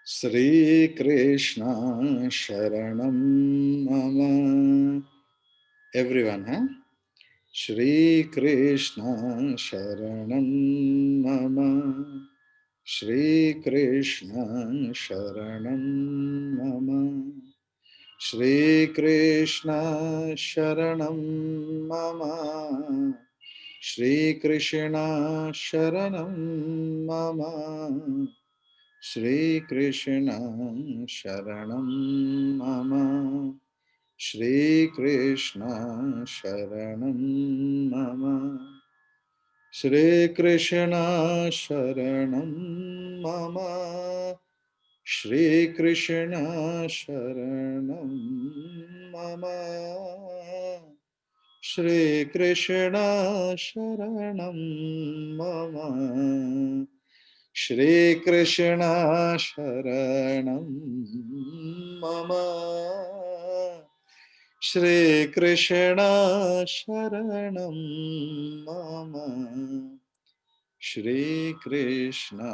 Shri Krishna Sharanam Mama. Everyone, huh? Shri Krishna Sharanam Mama. Shri Krishna Sharanam Mama. Shri Krishna Sharanam Mama. Shri Krishna Sharanam Mama. Shri Krishna Sharanam Mama. Shri Krishna Sharanam Mama. Shri Krishna Sharanam Mama. Shri Krishna Sharanam Mama. Shri Krishna Sharanam Mama. Shri Krishna Sharanam Mama. Shri Krishna Sharanam Mama. Shri Krishna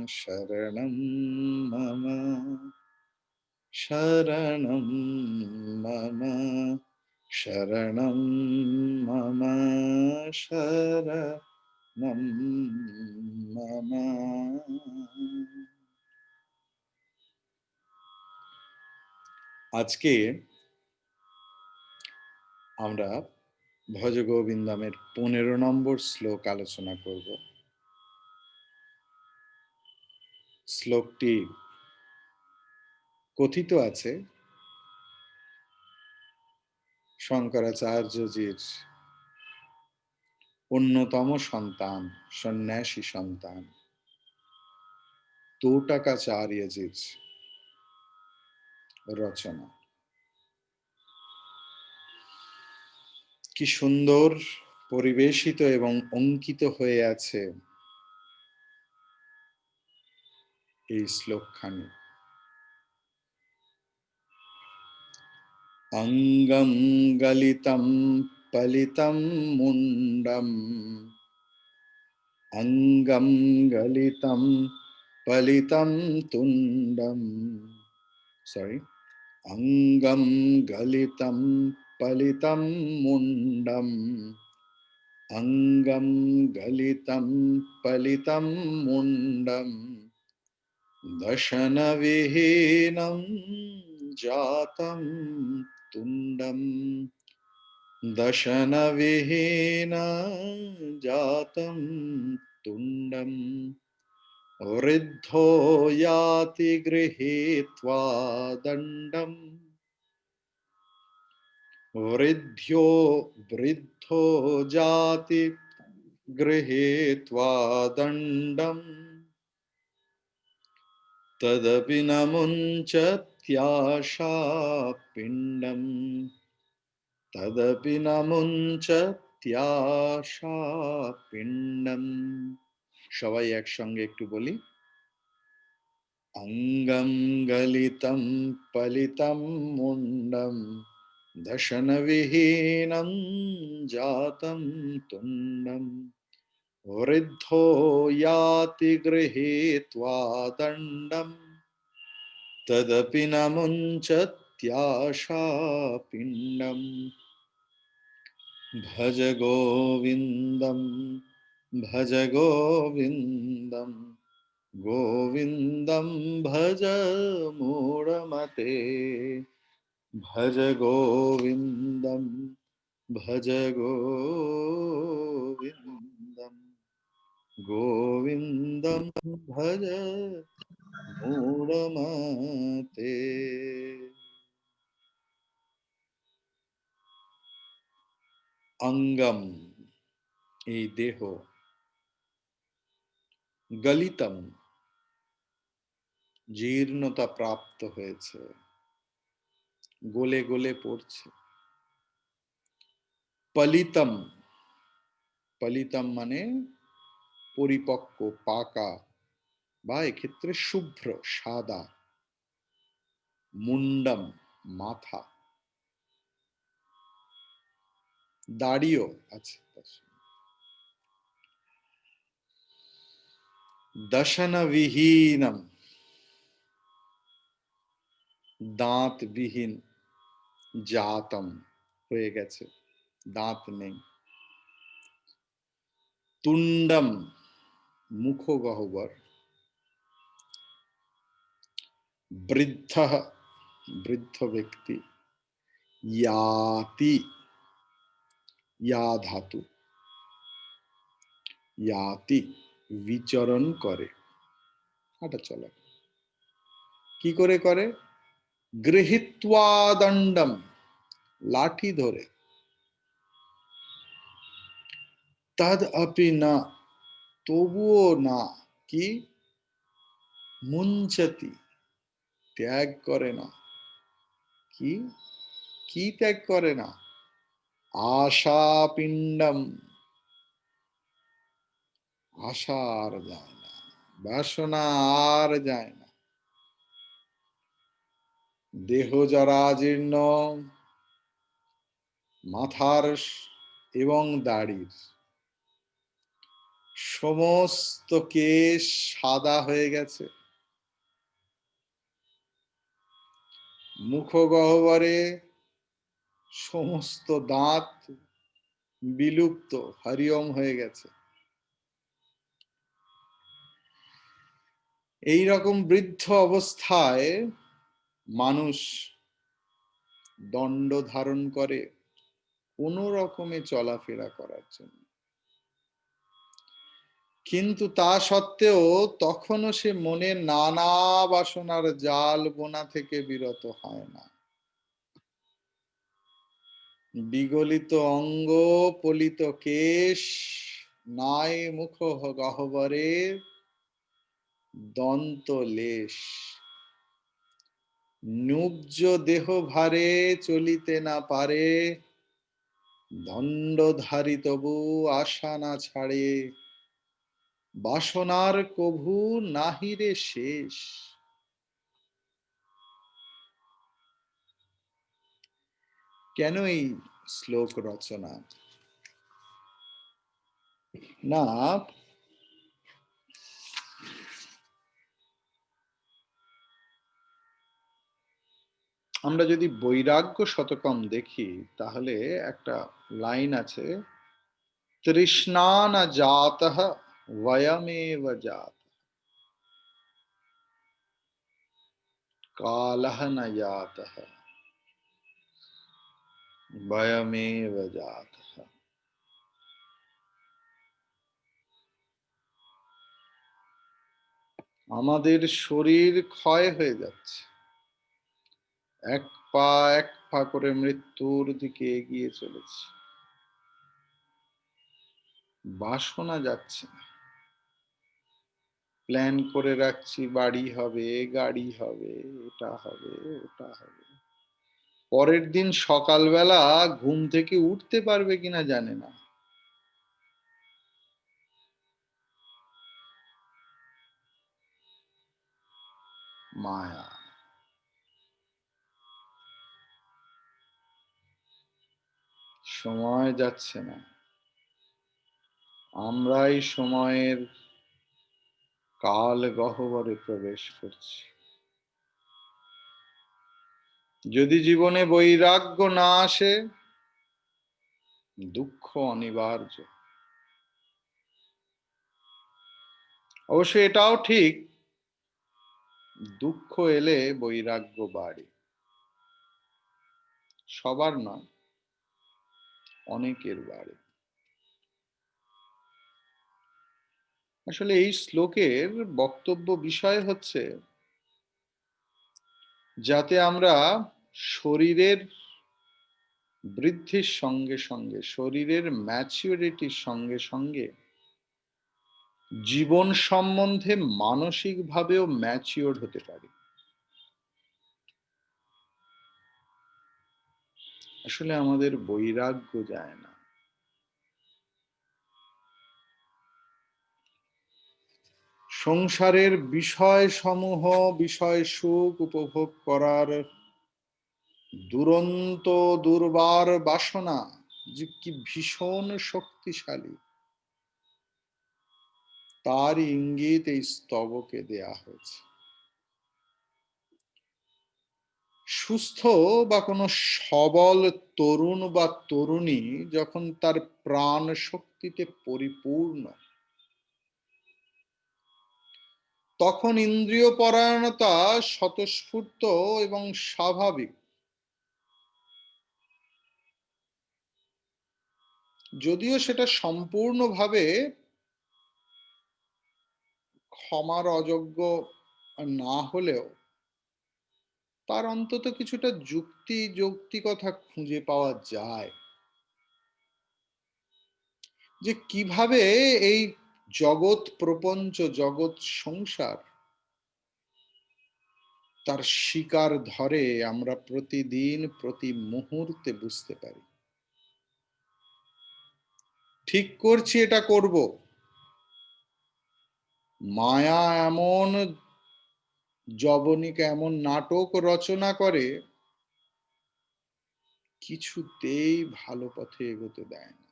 Sharanam Mama. Sharanam Mama. Sharanam Mama. Sharanam Mama. আজকে আমরা ভজ গোবিন্দমের 15 নম্বর শ্লোক আলোচনা করব। শ্লোকটি কথিত আছে শঙ্করাচার্যজির অন্যতম সন্তান, সন্ন্যাসী সন্তান তৌটাকাচার্যজির রচনা। কি সুন্দর পরিবেশিত এবং অঙ্কিত হয়ে আছে এই শ্লোকখানি। অঙ্গম গলিতম পলিতম মুন্ডম, অঙ্গম গলিতম পলিতম তুন্ডম, সরি, অঙ্গম গলিতম পলিতম মুন্ডম, অঙ্গম গলিতম পলিতম মুন্ডম, দশনবিহীনম জাতম তুন্ডম, দশনবিহীন জাতম তুন্ডম, वृद्धो याति गृहीत्वा दण्डं, वृद्धो जाति गृहीत्वा दण्डं, तदपि न मुञ्चत्याशापिण्डं, तदपि न मुञ्चत्याशापिण्डं। সবাই একসঙ্গে একটু বলি, অঙ্গম গলিতম পলিতম মুন্ডম, দশনবিহীনম জাতম তুন্ডম, वृद्धो याति गृहीत्वा दण्डं, तदपि न मुञ्चत्याशापिण्डं। भज गोविन्दं, भज गोविन्दं, गोविन्दं भज मूढमते, भज गोविन्दं, भज गोविन्दं, गोविन्दं भज मूढमते। অঙ্গম এই দেহ, গলিতম জীর্ণতা প্রাপ্ত হয়েছে, গলে গলে পড়ছে, পলিতম, পলিতম মানে পরিপক্ক, পাকা বা এক্ষেত্রে শুভ্র, সাদা, মুন্ডম মাথা, দাড়িও আছে, দশনবিহীনম দাঁতবিহীন জাতম হয়ে গেছে, দাঁত নেই। তুণ্ডম মুখ গহ্বর, বৃদ্ধ বৃদ্ধ ব্যক্তি, ইয়াতি ইয়া ধাতু, ইয়াতি বিচরণ করে, হাঁটা চলা। কি করে করে? গৃহীত্বা দণ্ডম, লাঠি ধরে। তদ আপি না, তবুও না। কি? মুঞ্চতি, ত্যাগ করে না। কি কি ত্যাগ করে না? আশা পিণ্ডম, আশা আর যায় না, বাসনা আর যায় না। দেহ জরাজীর্ণ, মাথার এবং দাড়ির সমস্ত কেশ সাদা হয়ে গেছে। মুখগহ্বরে সমস্ত দাঁত বিলুপ্ত, হরিয়ম হয়ে গেছে। এই রকম বৃদ্ধ অবস্থায় মানুষ দণ্ড ধারণ করে কোন রকমে চলাফেরা করার জন্য, কিন্তু তা সত্ত্বেও তখনও সে মনে নানা বাসনার জাল বোনা থেকে বিরত হয় না। বিগলিত অঙ্গ, পলিত কেশ, নাই মুখ গহ্বরে দন্ত লেশ, নুব্জ দেহ ভারে চলিতে না পারে, দণ্ডধারী তবু আশা না ছাড়ে, বাসনার কভু নাহিরে শেষ। কেন এই শ্লোক রচনা? না, আমরা যদি বৈরাগ্য শতকম দেখি তাহলে একটা লাইন আছে, তৃষ্ণা না জাতঃ বয়মেব জাত, কালঃ না জাতঃ বয়মেব জাত। আমাদের শরীর ক্ষয় হয়ে যাচ্ছে, এক পা করে মৃত্যুর দিকে এগিয়ে চলেছে। বাসনা যাচ্ছে না, প্ল্যান করে রাখছি বাড়ি হবে, গাড়ি হবে, এটা হবে, ওটা হবে। পরের দিন সকালবেলা ঘুম থেকে উঠতে পারবে কিনা জানে না। মায়া। সময় যাচ্ছে না, আমরাই সময়ের কাল গহ্বরে প্রবেশ করছি। যদি জীবনে বৈরাগ্য না আসে, দুঃখ অনিবার্য। অবশ্য এটাও ঠিক, দুঃখ এলে বৈরাগ্য বাড়ে। সবার নয়, অনেকের বাড়ে। আসলে এই শ্লোকের বক্তব্য বিষয় হচ্ছে যাতে আমরা শরীরের বৃদ্ধির সঙ্গে সঙ্গে, শরীরের ম্যাচিউরিটির সঙ্গে সঙ্গে জীবন সম্বন্ধে মানসিকভাবেও ম্যাচিওর হতে পারি। আসলে আমাদের বৈরাগ্য যায় না। সংসারের বিষয় সমূহ, বিষয় সুখ উপভোগ করার দুরন্ত দুর্বার বাসনা যে কি ভীষণ শক্তিশালী, তার ইঙ্গিত এই স্তবকে দেয়া হয়েছে। সুস্থ বা কোনো সবল তরুণ বা তরুণী যখন তার প্রাণ শক্তিতে পরিপূর্ণ, তখন ইন্দ্রিয় পরায়ণতা স্বতঃস্ফূর্ত এবং স্বাভাবিক। যদিও সেটা সম্পূর্ণভাবে ক্ষমার অযোগ্য না হলেও তার অন্তত কিছুটা যৌক্তিকতা খুঁজে পাওয়া যায়, যে কিভাবে এই জগৎ প্রপঞ্চ, জগৎ সংসার তার শিকার ধরে আমরা প্রতিদিন প্রতি মুহূর্তে বুঝতে পারি। ঠিক করছি, এটা করব, মায়া এমন জবনিকা, এমন নাটক রচনা করে কিছুতেই ভালো পথে এগোতে দেয় না।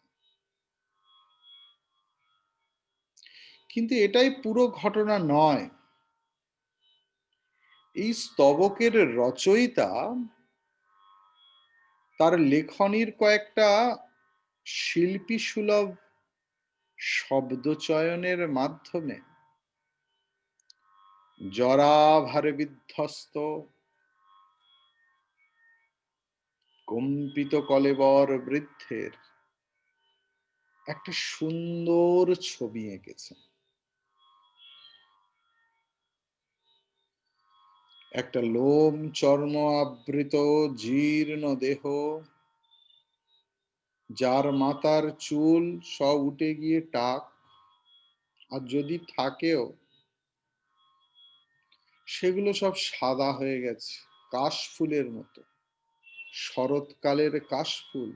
কিন্তু এটাই পুরো ঘটনা নয়। এই স্তবকের রচয়িতা তার লেখনীর কয়েকটা শিল্পী সুলভ শব্দচয়নের মাধ্যমে জরাভারে বিধ্বস্ত, কম্পিত কলেবর বৃদ্ধের একটা সুন্দর ছবি এঁকেছেন। একটা লোম চর্ম আবৃত জীর্ণ দেহ, যার মাথার চুল সব উঠে গিয়ে টাক, আর যদি থাকেও সেগুলো সব সাদা হয়ে গেছে, কাশফুলের মতো। শরৎকালের কাশফুল,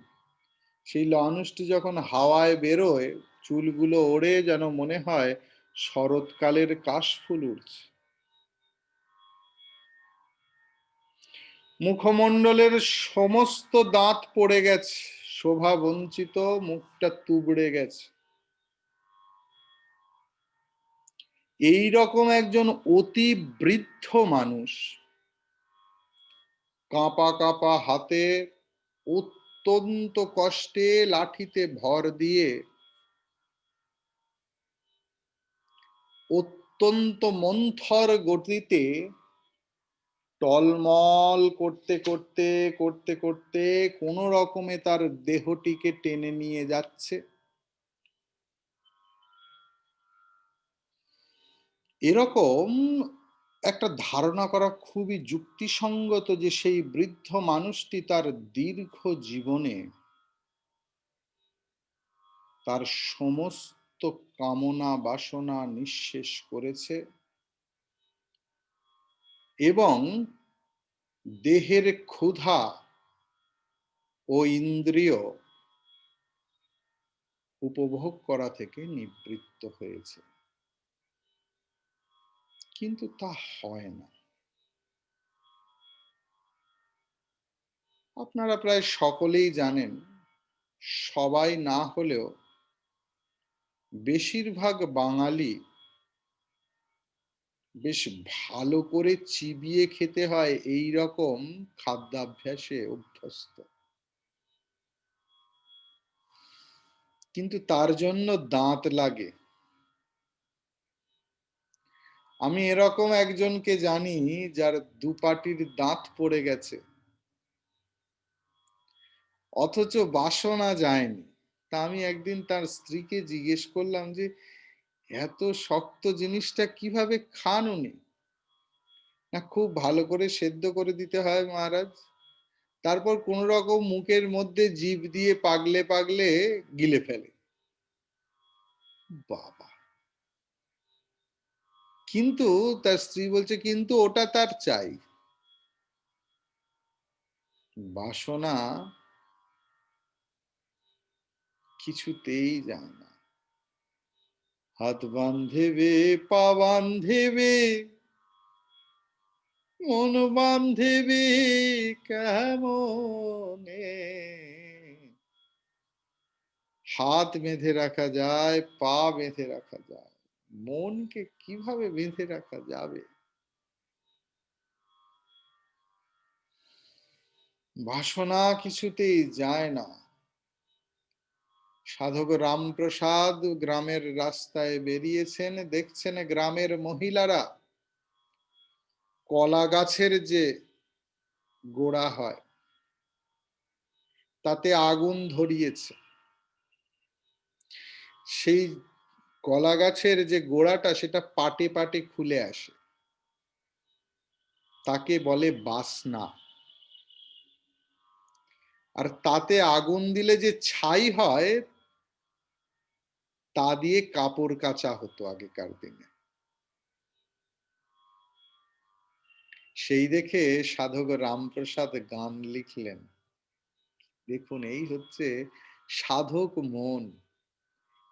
সেই মানুষটি যখন হাওয়ায় বেরোয় চুলগুলো ওড়ে, যেন মনে হয় শরৎকালের কাশফুল উড়ছে। মুখমণ্ডলের সমস্ত দাঁত পড়ে গেছে, শোভা বঞ্চিত, মুখটা তুবড়ে গেছে। এই রকম একজন অতি বৃদ্ধ মানুষ কাঁপা কাঁপা হাতে অত্যন্ত কষ্টে লাঠিতে ভর দিয়ে অত্যন্ত মন্থর গতিতে টলমল করতে করতে করতে করতে কোন রকমে তার দেহটিকে টেনে নিয়ে যাচ্ছে। এরকম একটা ধারণা করা খুবই যুক্তিসঙ্গত যে সেই বৃদ্ধ মানুষটি তার দীর্ঘ জীবনে তার সমস্ত কামনা বাসনা নিঃশেষ করেছে এবং দেহের ক্ষুধা ও ইন্দ্রিয় উপভোগ করা থেকে নিবৃত্ত হয়েছে। কিন্তু তা হয় না। আপনারা প্রায় সকলেই জানেন, সবাই না হলেও বেশিরভাগ বাঙালি বেশ ভালো করে চিবিয়ে খেতে হয় এই রকম খাদ্যাভ্যাসে অভ্যস্ত। কিন্তু তার জন্য দাঁত লাগে। আমি এরকম একজনকে জানি যার দুপাটির দাঁত পড়ে গেছে, অথচ বাসনা যায়নি। তা আমি একদিন তার স্ত্রীকে জিজ্ঞেস করলাম যে এত শক্ত জিনিসটা কিভাবে খান উনি? না, খুব ভালো করে সেদ্ধ করে দিতে হয় মহারাজ, তারপর কোন রকম মুখের মধ্যে জিভ দিয়ে পাগলে পাগলে গিলে ফেলে। বাবা! কিন্তু তার স্ত্রী বলছে কিন্তু ওটা তার চাই। বাসনা কিছুতেই যায় না। হাত বান্ধেবে পা বান্ধেবে মন বান্ধেবে কেমনে। হাত বেঁধে রাখা যায়, পা বেঁধে রাখা যায়, মনকে কিভাবে বেঁধে রাখা যাবে? বাসনা কিছুতেই যায় না। সাধক রামপ্রসাদ গ্রামের রাস্তায় বেরিয়েছেন, দেখছেন গ্রামের মহিলারা কলা গাছের যে গোড়া হয় তাতে আগুন ধরিয়েছে। সেই কলা গাছের যে গোড়াটা সেটা পাটে পাটে খুলে আসে, তাকে বলে বাসনা। আর তাতে আগুন দিলে যে ছাই হয় তা দিয়ে কাপড় কাচা হতো আগেকার দিনে। সেই দেখে সাধক রামপ্রসাদ গান লিখলেন। দেখুন, এই হচ্ছে সাধক মন।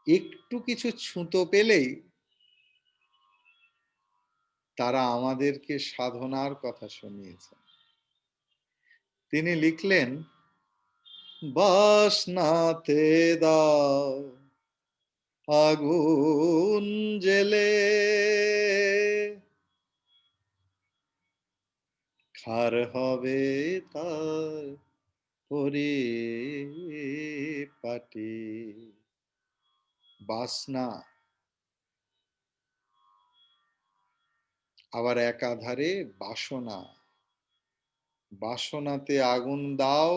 একটু কিছু ছুতো পেলেই তারা আমাদেরকে সাধনার কথা শুনিয়েছেন। তিনি লিখলেন, বাসনাতে দাও আগুন জেলে, খার হবে তার পরিপাটি। বাসনা। আবার একাধারে বাসনা। বাসনাতে আগুন দাও,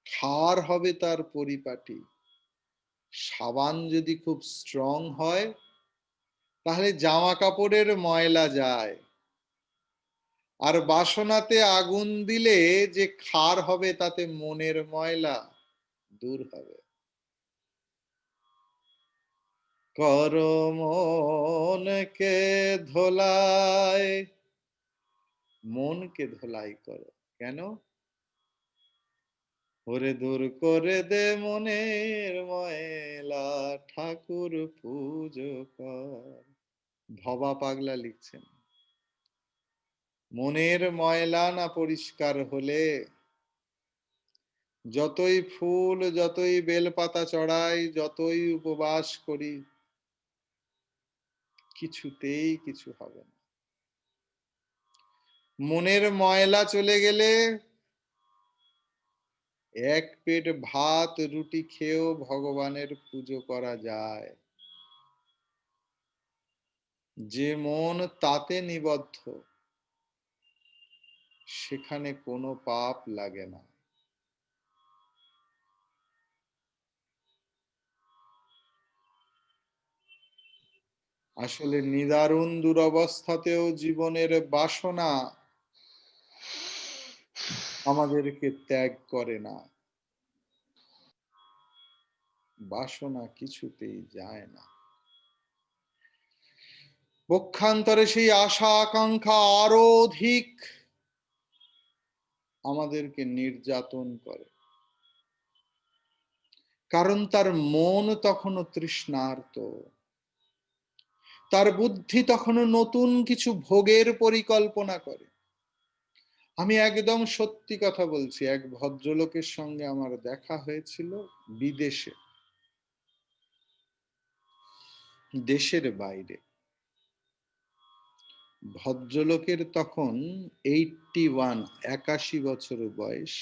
খার হবে তার পরিপাটি। সাবান যদি খুব স্ট্রং হয় তাহলে জামা কাপড়ের ময়লা যায়, আর বাসনাতে আগুন দিলে যে ক্ষার হবে তাতে মনের ময়লা দূর হবে। কর মনকে ধোলাই, মনকে ধোলাই করো। কেন? ওরে দূর করে দে মনের ময়লা, ঠাকুর পুজো কর। ভবা পাগলা লিখছেন, মনের ময়লা না পরিষ্কার হলে যতই ফুল, যতই বেলপাতা চড়াই, যতই উপবাস করি, কিছুতেই কিছু হবে না। মনের ময়লা চলে গেলে এক পেট ভাত রুটি খেয়েও ভগবানের পুজো করা যায়। যে মন তাতে নিবদ্ধ সেখানে কোনো পাপ লাগে না। আসলে নিদারুণ দুরবস্থাতেও জীবনের বাসনা আমাদেরকে ত্যাগ করে না। বাসনা কিছুতেই যায় না। পক্ষান্তরে সেই আশা আকাঙ্ক্ষা আরো অধিক আমাদেরকে নির্যাতন করে, কারণ তার মন তখনও তৃষ্ণার্ত, তার বুদ্ধি তখনও নতুন কিছু ভোগের পরিকল্পনা করে। আমি একদম সত্যি কথা বলছি, এক ভদ্রলোকের সঙ্গে আমার দেখা হয়েছিল বিদেশে, দেশের বাইরে। ভদ্রলোকের তখন 81, 81 বছর বয়স।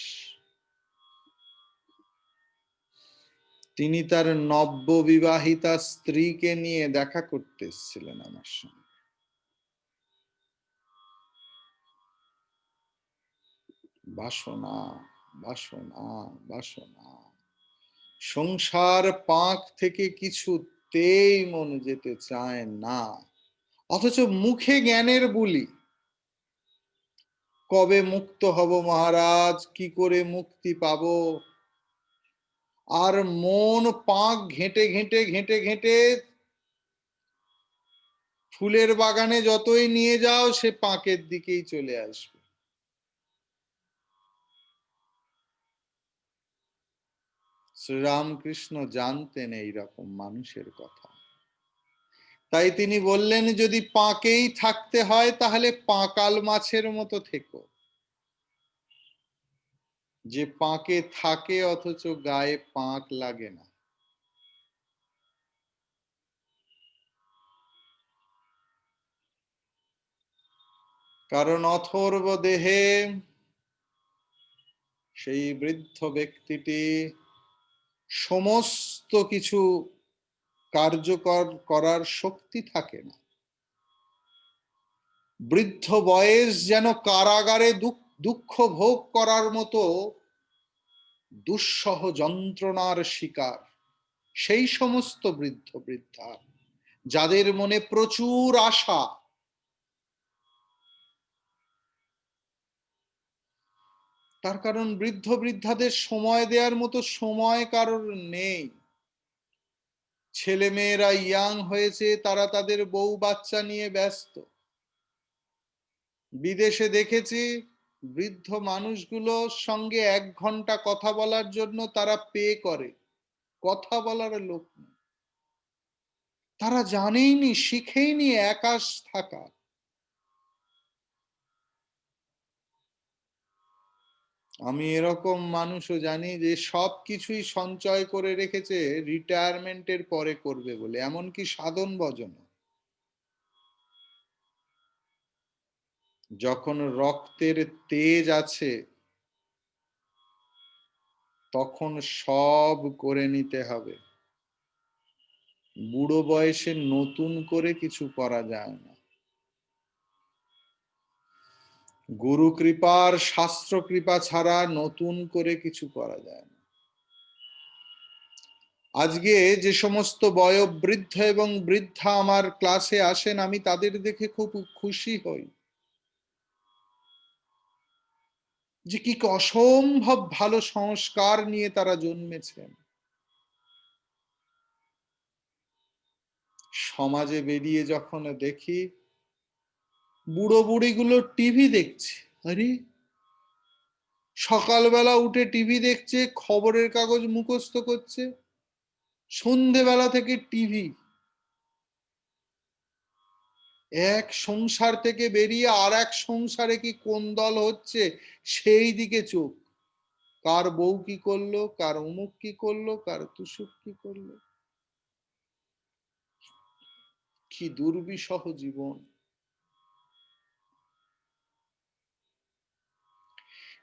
তিনি তার নব্যবিবাহিতা স্ত্রীকে নিয়ে দেখা করতে এসেছিলেন আমার সঙ্গে। বাসনা, বাসনা, বাসনা। সংসার পাক থেকে কিছুতেই মন যেতে চায় না, অথচ মুখে জ্ঞানের বুলি। কবে মুক্ত হব মহারাজ, কি করে মুক্তি পাব? আর মন পাক ঘেঁটে ঘেঁটে ঘেঁটে ঘেঁটে ফুলের বাগানে যতই নিয়ে যাও সে পাঁকের দিকেই চলে আসবে। শ্রীরামকৃষ্ণ জানতেন এই রকম মানুষের কথা। তাই তিনি বললেন, যদি পাঁকেই থাকতে হয় তাহলে পাঁকাল মাছের মতো থেকো, যে পাঁকে থাকে অথচ গায়ে পাঁক লাগে না। কারণ অথর্ব দেহে সেই বৃদ্ধ ব্যক্তিটি সমস্ত কিছু কার্যকর করার শক্তি থাকে না। বৃদ্ধ বয়স যেন কারাগারে দুঃখ ভোগ করার মতো দুঃসহ যন্ত্রণার শিকার। সেই সমস্ত বৃদ্ধ বৃদ্ধা যাদের মনে প্রচুর আশা, তার কারণ বৃদ্ধ বৃদ্ধাদের সময় দেওয়ার মতো সময় কারোর নেই। ছেলে মেয়েরা ইয়াং হয়েছে, তারা তাদের বউ বাচ্চা নিয়ে ব্যস্ত। বিদেশে দেখেছি বৃদ্ধ মানুষগুলোর সঙ্গে 1 ঘন্টা কথা বলার জন্য তারা পে করে, কথা বলার লোক নেই। তারা জানেইনি, শিখেইনি একা থাকা। আমি এরকম মানুষও জানি যে সব কিছুই সঞ্চয় করে রেখেছে রিটায়ারমেন্টের পরে করবে বলে, এমনকি সাধন ভজন। যখন রক্তের তেজ আছে তখন সব করে নিতে হবে। বুড়ো বয়সে নতুন করে কিছু করা যায় না। গুরু কৃপার, শাস্ত্র কৃপা ছাড়া নতুন করে কিছু করা যায় না। আজকে যে সমস্ত বয়োবৃদ্ধ এবং বৃদ্ধা আমার ক্লাসে আসেন, আমি তাদের দেখে খুব খুশি হই যে কি অসম্ভব ভালো সংস্কার নিয়ে তারা জন্মেছেন। সমাজে বেরিয়ে যখন দেখি বুড়ো বুড়িগুলো টিভি দেখছে, আরে সকালবেলা উঠে টিভি দেখছে, খবরের কাগজ মুখস্থ করছে, সন্ধেবেলা থেকে টিভি। এক সংসার থেকে বেরিয়ে আর এক সংসারে কি কোন দল হচ্ছে সেই দিকে চোখ। কার বউ কি করলো, কার অমুক কি করলো, কার তুসুক কি করলো। কি দুর্বিষহ জীবন।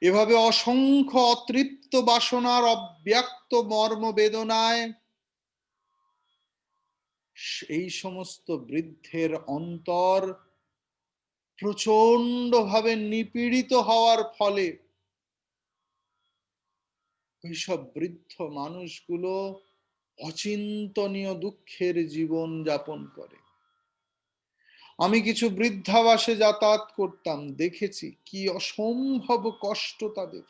এভাবে অসংখ্য অতৃপ্ত বাসনার অব্যক্ত মর্ম বেদনায় এই সমস্ত বৃদ্ধের অন্তর প্রচন্ড ভাবে নিপীড়িত হওয়ার ফলে ওইসব বৃদ্ধ মানুষগুলো অচিন্তনীয় দুঃখের জীবন যাপন করে। আমি কিছু বৃদ্ধাবাসে যাতায়াত করতাম, দেখেছি কি অসম্ভব কষ্ট তাদের।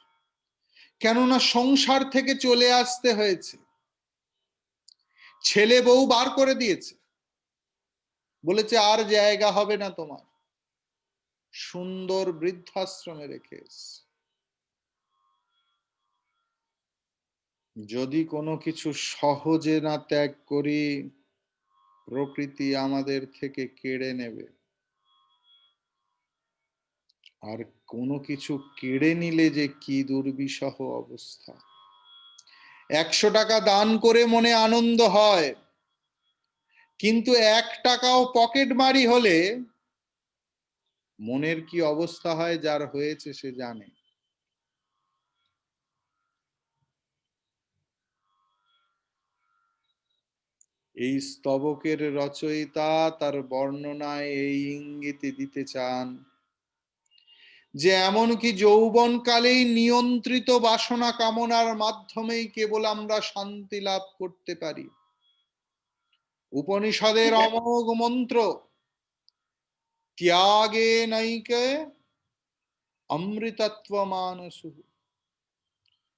কেননা সংসার থেকে চলে আসতে হয়েছে, ছেলে বউ বার করে দিয়েছে, বলেছে আর জায়গা হবে না তোমার, সুন্দর বৃদ্ধাশ্রমে রেখে এসেছে। যদি কোনো কিছু সহজে না ত্যাগ করি, প্রকৃতি আমাদের থেকে কেড়ে নেবে। আর কোনো কিছু কেড়ে নিলে যে কি দুর্বিষহ অবস্থা। 100 টাকা দান করে মনে আনন্দ হয়, কিন্তু 1 টাকাও পকেট মারি হলে মনের কি অবস্থা হয় যার হয়েছে সে জানে। এই স্তবকের রচয়িতা তার বর্ণনায় এই ইঙ্গিতে দিতে চান যে এমনকি যৌবনকালেই নিয়ন্ত্রিত বাসনা কামনার মাধ্যমেই কেবল আমরা শান্তি লাভ করতে পারি। উপনিষদের অমোঘ মন্ত্র ত্যাগে নৈকে অমৃতত্ব মানসু।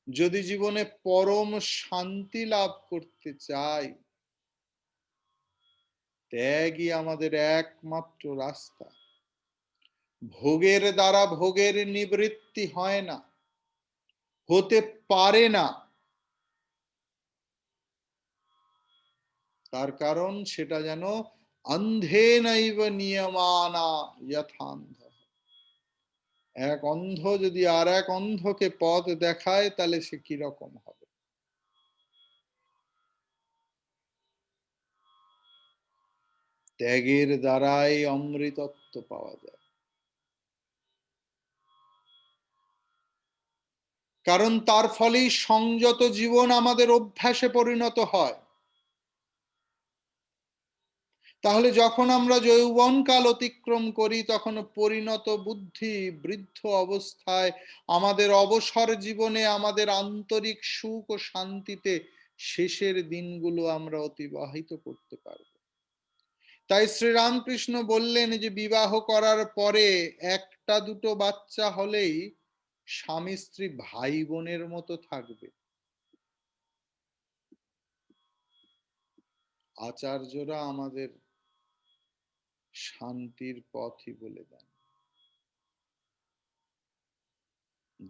যদি জীবনে পরম শান্তি লাভ করতে চাই, ত্যাগই আমাদের একমাত্র রাস্তা। ভোগের দ্বারা ভোগের নিবৃত্তি হয় না, হতে পারে না। তার কারণ সেটা যেন অন্ধে নৈব নিয়মানা যথান্ধ। এক অন্ধ যদি আর এক অন্ধকে পথ দেখায় তাহলে সে কিরকম হবে। ত্যাগের দ্বারাই অমৃতত্ব পাওয়া যায়। কারণ তার ফলেই সংযত জীবন আমাদের অভ্যাসে পরিণত হয়। তাহলে যখন আমরা যৌবনকাল অতিক্রম করি, তখন পরিণত বুদ্ধি বৃদ্ধ অবস্থায় আমাদের অবসর জীবনে আমাদের আন্তরিক সুখ ও শান্তিতে শেষের দিনগুলো আমরা অতিবাহিত করতে পারব। তাই শ্রীরামকৃষ্ণ বললেন যে বিবাহ করার পরে একটা দুটো বাচ্চা হলেই স্বামী স্ত্রী ভাই বোনের মতো থাকবে। আচার্যরা আমাদের শান্তির পথই বলে দেন।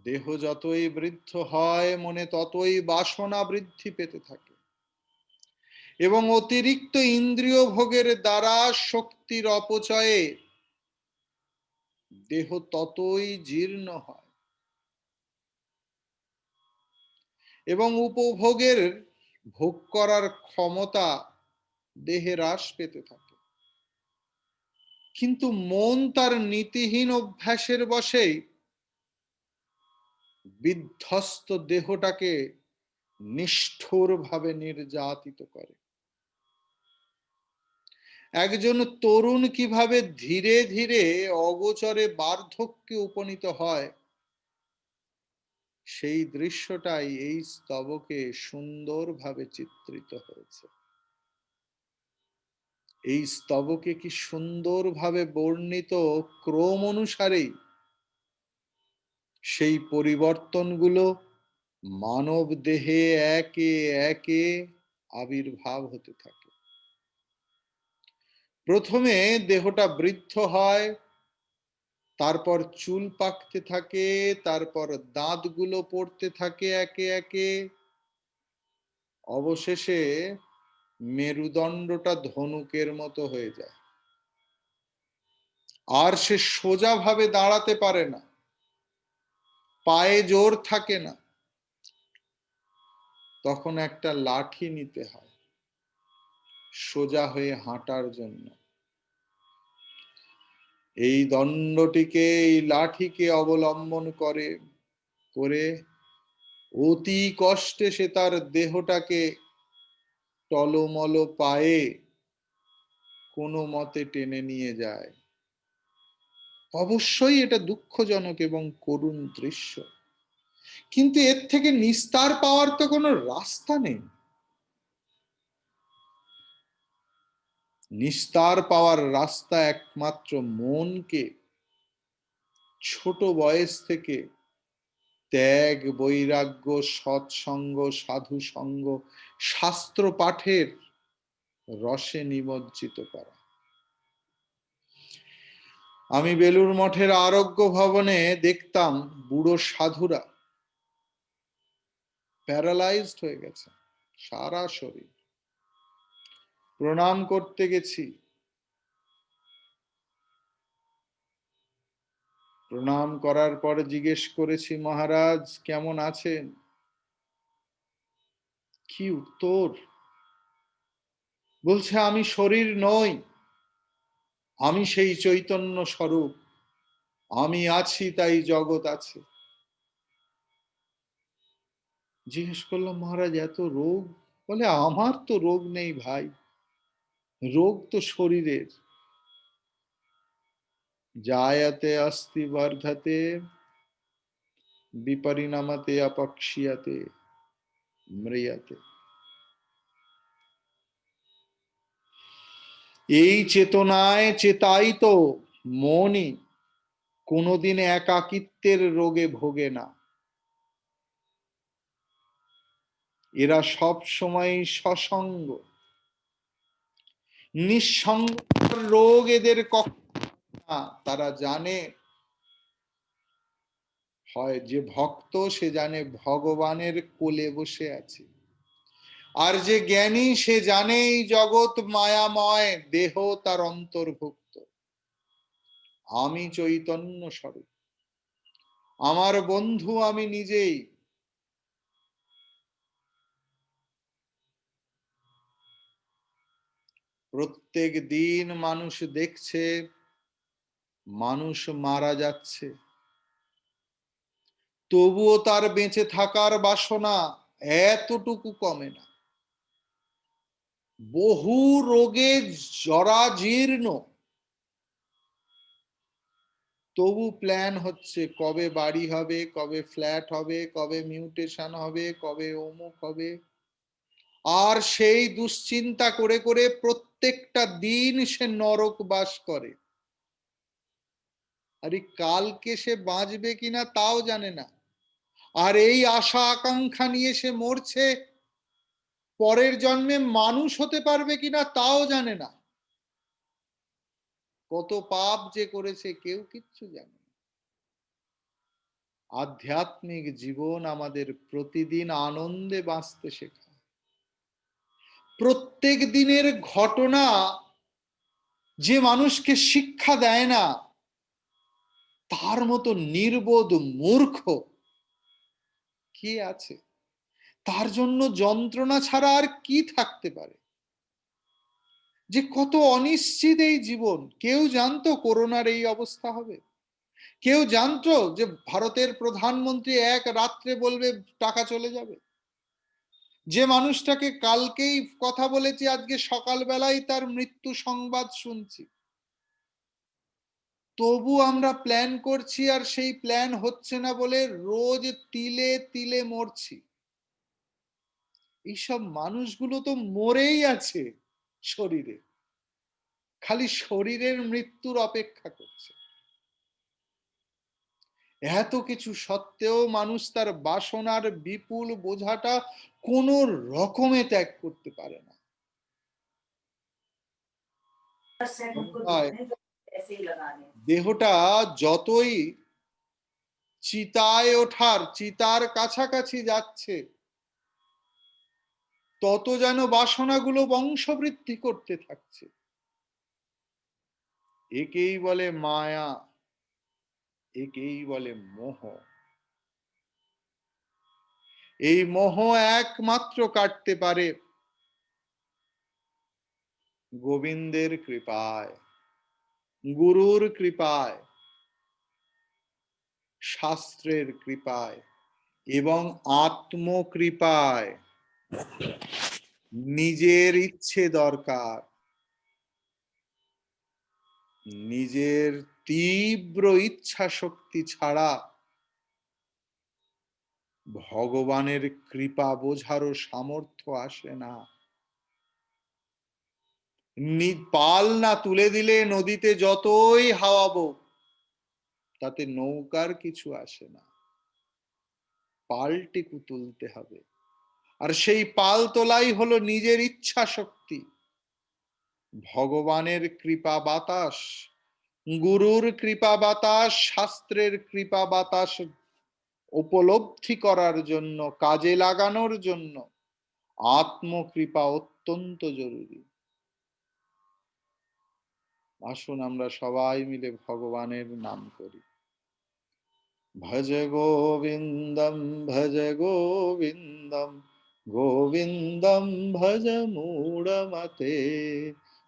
দেহ যতই বৃদ্ধ হয়, মনে ততই বাসনা বৃদ্ধি পেতে থাকে এবং অতিরিক্ত ইন্দ্রিয় ভোগের দ্বারা শক্তির অপচয়ে দেহ ততই জীর্ণ হয় এবং উপভোগের ভোগ করার ক্ষমতা দেহে হ্রাস পেতে থাকে। কিন্তু মন তার নীতিহীন অভ্যাসের বশেই বিধ্বস্ত দেহটাকে নিষ্ঠুরভাবে নির্যাতিত করে। একজন তরুণ কিভাবে ধীরে ধীরে অগোচরে বার্ধক্যে উপনীত হয়, সেই দৃশ্যটাই এই স্তবকে সুন্দরভাবে চিত্রিত হয়েছে। এই স্তবকে কি সুন্দরভাবে বর্ণিত ক্রম অনুসারেই সেই পরিবর্তনগুলো মানব দেহে একে একে আবির্ভাব হতে থাকে। প্রথমে দেহটা বৃদ্ধ হয়, তারপর চুল পাকতে থাকে, তারপর দাঁতগুলো পড়তে থাকে একে একে, অবশেষে মেরুদণ্ডটা ধনুকের মতো হয়ে যায়। আর সে সোজাভাবে দাঁড়াতে পারে না, পায়ে জোর থাকে না। তখন একটা লাঠি নিতে হয় সোজা হয়ে হাঁটার জন্য। এই দণ্ডটিকে, এই লাঠিকে অবলম্বন করে অতি কষ্টে সে তার দেহটাকে টলমল পায়ে কোনো মতে টেনে নিয়ে যায়। অবশ্যই এটা দুঃখজনক এবং করুণ দৃশ্য, কিন্তু এর থেকে নিস্তার পাওয়ার তো কোনো রাস্তা নেই। নিস্তার পাওয়ার রাস্তা একমাত্র মনকে ছোট বয়স থেকে ত্যাগ, বৈরাগ্য, সৎসঙ্গ, সাধু সঙ্গ, শাস্ত্র পাঠের রসে নিমজ্জিত করা। আমি বেলুড় মঠের আরোগ্য ভবনে দেখতাম বুড়ো সাধুরা প্যারালাইজড হয়ে গেছে সারা শরীর। প্রণাম করতে গেছি, প্রণাম করার পরে জিজ্ঞেস করেছি, মহারাজ কেমন আছেন? কি উত্তর! বলছে, আমি শরীর নই, আমি সেই চৈতন্য স্বরূপ, আমি আছি তাই জগৎ আছে। জিজ্ঞেস করলাম, মহারাজ এত রোগ? বলে, আমার তো রোগ নেই ভাই, রোগ তো শরীরের। জায়তে অস্তি বর্ধতে বিপরিণামতে অপক্ষীয়তে ম্রিয়তে। এই চেতনায় চেতায়িত মনই কোনোদিন একাকিত্বের রোগে ভোগে না। এরা সব সময় সসঙ্গ, নিঃসঙ্গ রোগ এদের কখনো না। তারা জানে, হয় যে ভক্ত সে জানে ভগবানের কোলে বসে আছে, আর যে জ্ঞানী সে জানে এই জগৎ মায়াময়, দেহ তার অন্তর্ভুক্ত। আমি চৈতন্য স্বরূপ, আমার বন্ধু আমি নিজেই। প্রত্যেক দিন মানুষ দেখছে মানুষ মারা যাচ্ছে, তবুও তার বেঁচে থাকার বাসনা এতটুকু কমে না। বহু রোগে জরাজীর্ণ, তবু প্ল্যান হচ্ছে কবে বাড়ি হবে, কবে ফ্ল্যাট হবে, কবে মিউটেশন হবে, কবে অমুক হবে। আর সেই দুশ্চিন্তা করে করে প্রত্যেকটা দিন সে নরক বাস করে। আরে কালকে সে বাঁচবে কিনা তাও জানে না। আর এই আশা আকাঙ্ক্ষা নিয়ে সে মরছে, পরের জন্মে মানুষ হতে পারবে কিনা তাও জানে না। কত পাপ যে করেছে কেউ কিচ্ছু জানে না। আধ্যাত্মিক জীবন আমাদের প্রতিদিন আনন্দে বাঁচতে শেখায়। প্রত্যেক দিনের ঘটনা যে মানুষকে শিক্ষা দেয় না, তার মতো নির্বোধ মূর্খ কে আছে? তার জন্য যন্ত্রণা ছাড়া আর কি থাকতে পারে? যে কত অনিশ্চিত এই জীবন। কেউ জানতো করোনার এই অবস্থা হবে? কেউ জানতো যে ভারতের প্রধানমন্ত্রী এক রাত্রে বলবে টাকা চলে যাবে? যে মানুষটাকে কালকেই কথা বলেছি, আজকে সকালবেলায় তার মৃত্যু সংবাদ শুনছি। তবু আমরা প্ল্যান করছি, আর সেই প্ল্যান হচ্ছে না বলে রোজ তিলে তিলে মরছি। এইসব মানুষগুলো তো মরেই আছে শরীরে, খালি শরীরের মৃত্যুর অপেক্ষা করছে। এত কিছু সত্ত্বেও মানুষ তার বাসনার বিপুল বোঝাটা কোন রকমে ত্যাগ করতে পারে না। দেহটা যতই চিতায় ওঠার, চিতার কাছাকাছি যাচ্ছে, তত যেন বাসনাগুলো বংশবৃদ্ধি করতে থাকছে। একেই বলে মায়া, একেই বলে মোহ। এই মোহ একমাত্র কাটতে পারে গোবিন্দের কৃপায়, গুরুর কৃপায়, শাস্ত্রের কৃপায় এবং আত্মকৃপায়। নিজের ইচ্ছে দরকার, নিজের তীব্র ইচ্ছা শক্তি ছাড়া ভগবানের কৃপা বোঝারও সামর্থ্য আসে না। পাল না তুলে দিলে নদীতে যতই হাওয়াবো, তাতে নৌকার কিছু আসে না। পালটিকু তুলতে হবে, আর সেই পাল তোলাই হলো নিজের ইচ্ছা শক্তি। ভগবানের কৃপা বাতাস, গুরুর কৃপা বাতাস, শাস্ত্রের কৃপা বাতাস উপলব্ধি করার জন্য, কাজে লাগানোর জন্য আত্মকৃপা অত্যন্ত জরুরি। আসুন আমরা সবাই মিলে ভগবানের নাম করি। ভজ গোবিন্দম, ভজ গোবিন্দম, গোবিন্দম ভজ মূঢ়মতে।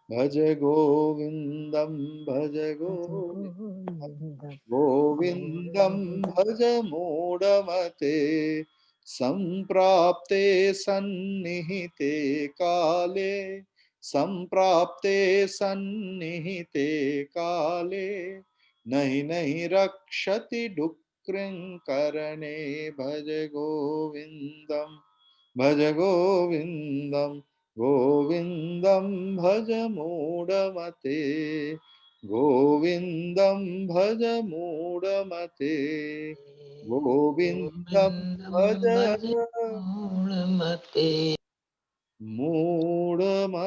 ভজ গোবিন্দম, ভজ গোবিন্দম, গোবিন্দম ভজ মূঢ়মতে। সম্প্রাপ্তে সন্নিহিতে কালে, সম্প্রাপ্তে সন্নিহিতে কালে, नहीं नहीं रक्षति डुक्कृंकरणे। भज गोविंदम, भज गोविंदम, गोविंदम भज मूढ़मते, गोविंदम भज मूढ़मते, गोविंदम भज मूढ़मते।